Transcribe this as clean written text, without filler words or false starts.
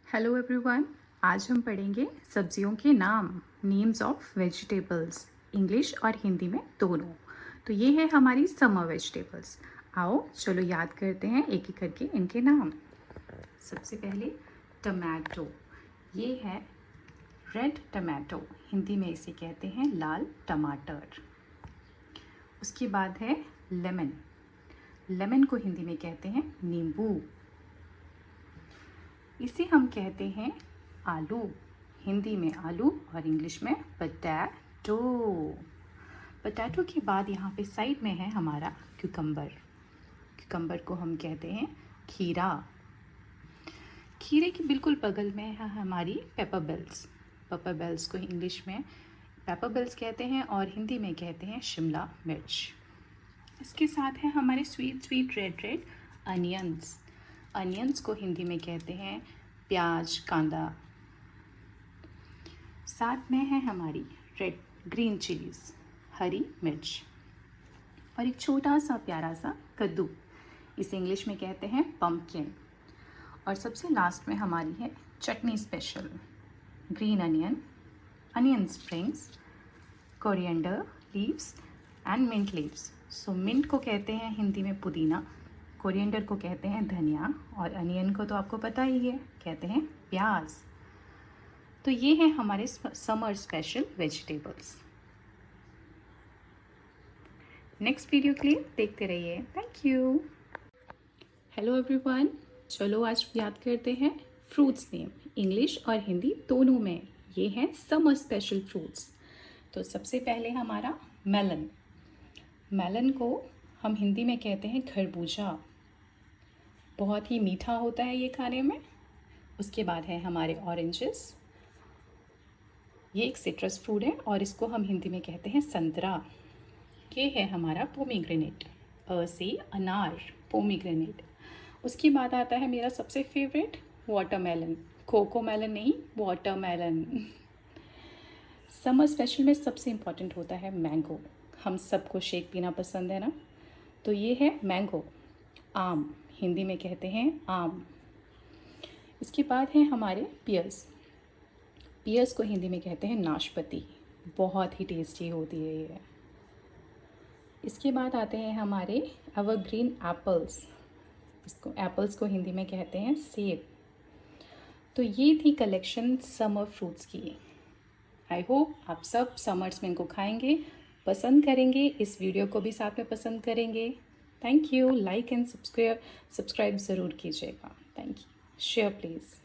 Hello everyone. आज हम पढ़ेंगे सब्जियों के नाम, नेम्स ऑफ वेजिटेबल्स, इंग्लिश और हिंदी में दोनों। तो ये है हमारी समर वेजिटेबल्स। आओ चलो याद करते हैं एक एक करके इनके नाम। सबसे पहले टमाटो, ये है रेड टमाटो, हिंदी में इसे कहते हैं लाल टमाटर। उसके बाद है लेमन, लेमन को हिंदी में कहते हैं नींबू। इसे हम कहते हैं आलू, हिंदी में आलू और इंग्लिश में पोटैटो। पोटैटो के बाद यहाँ पे साइड में है हमारा क्यूकम्बर, क्यूकम्बर को हम कहते हैं खीरा। खीरे के बिल्कुल बगल में है हमारी पेपर बेल्स, पेपर बेल्स को इंग्लिश में पेपर बेल्स कहते हैं और हिंदी में कहते हैं शिमला मिर्च। इसके साथ है हमारे sweet sweet red red onions, onions को हिंदी में कहते हैं प्याज कांदा। साथ में है हमारी रेड ग्रीन चिलीज, हरी मिर्च, और एक छोटा सा प्यारा सा कद्दू, इसे इंग्लिश में कहते हैं पम्पकिन। और सबसे लास्ट में हमारी है chutney special, green onion, onion springs, coriander leaves and mint leaves. So mint को कहते हैं हिंदी में पुदीना, कोरिएंडर को कहते हैं धनिया, और अनियन को तो आपको पता ही है, कहते हैं प्याज। तो ये है हमारे summer special vegetables. Next video के लिए देखते रहिए। Thank you. हेलो एवरीवन, चलो आज याद करते हैं फ्रूट्स नेम, इंग्लिश और हिंदी दोनों में। ये हैं समर स्पेशल फ्रूट्स। तो सबसे पहले हमारा मेलन, मेलन को हम हिंदी में कहते हैं खरबूजा, बहुत ही मीठा होता है ये खाने में। उसके बाद है हमारे ऑरेंजेस, ये एक सिट्रस फ्रूट है और इसको हम हिंदी में कहते हैं संतरा। ये है हमारा पोमीग्रेनेट, से अनार, पोमीग्रेनेट। उसके बाद आता है मेरा सबसे फेवरेट वाटरमेलन, कोकोमेलन नहीं, वाटरमेलन। समर स्पेशल में सबसे इम्पॉर्टेंट होता है मैंगो, हम सबको शेक पीना पसंद है ना, तो ये है मैंगो। आम, हिंदी में कहते हैं आम। इसके बाद है हमारे पियर्स, पियर्स को हिंदी में कहते हैं नाशपाती, बहुत ही टेस्टी होती है ये। इसके बाद आते हैं हमारे एवरग्रीन एप्पल्स, इसको एप्पल्स को हिंदी में कहते हैं सेब। तो ये थी कलेक्शन समर फ्रूट्स की। आई होप आप सब समर्स में इनको खाएंगे, पसंद करेंगे, इस वीडियो को भी साथ में पसंद करेंगे। Thank you. Like and subscribe ज़रूर कीजिएगा। Thank you. Share please.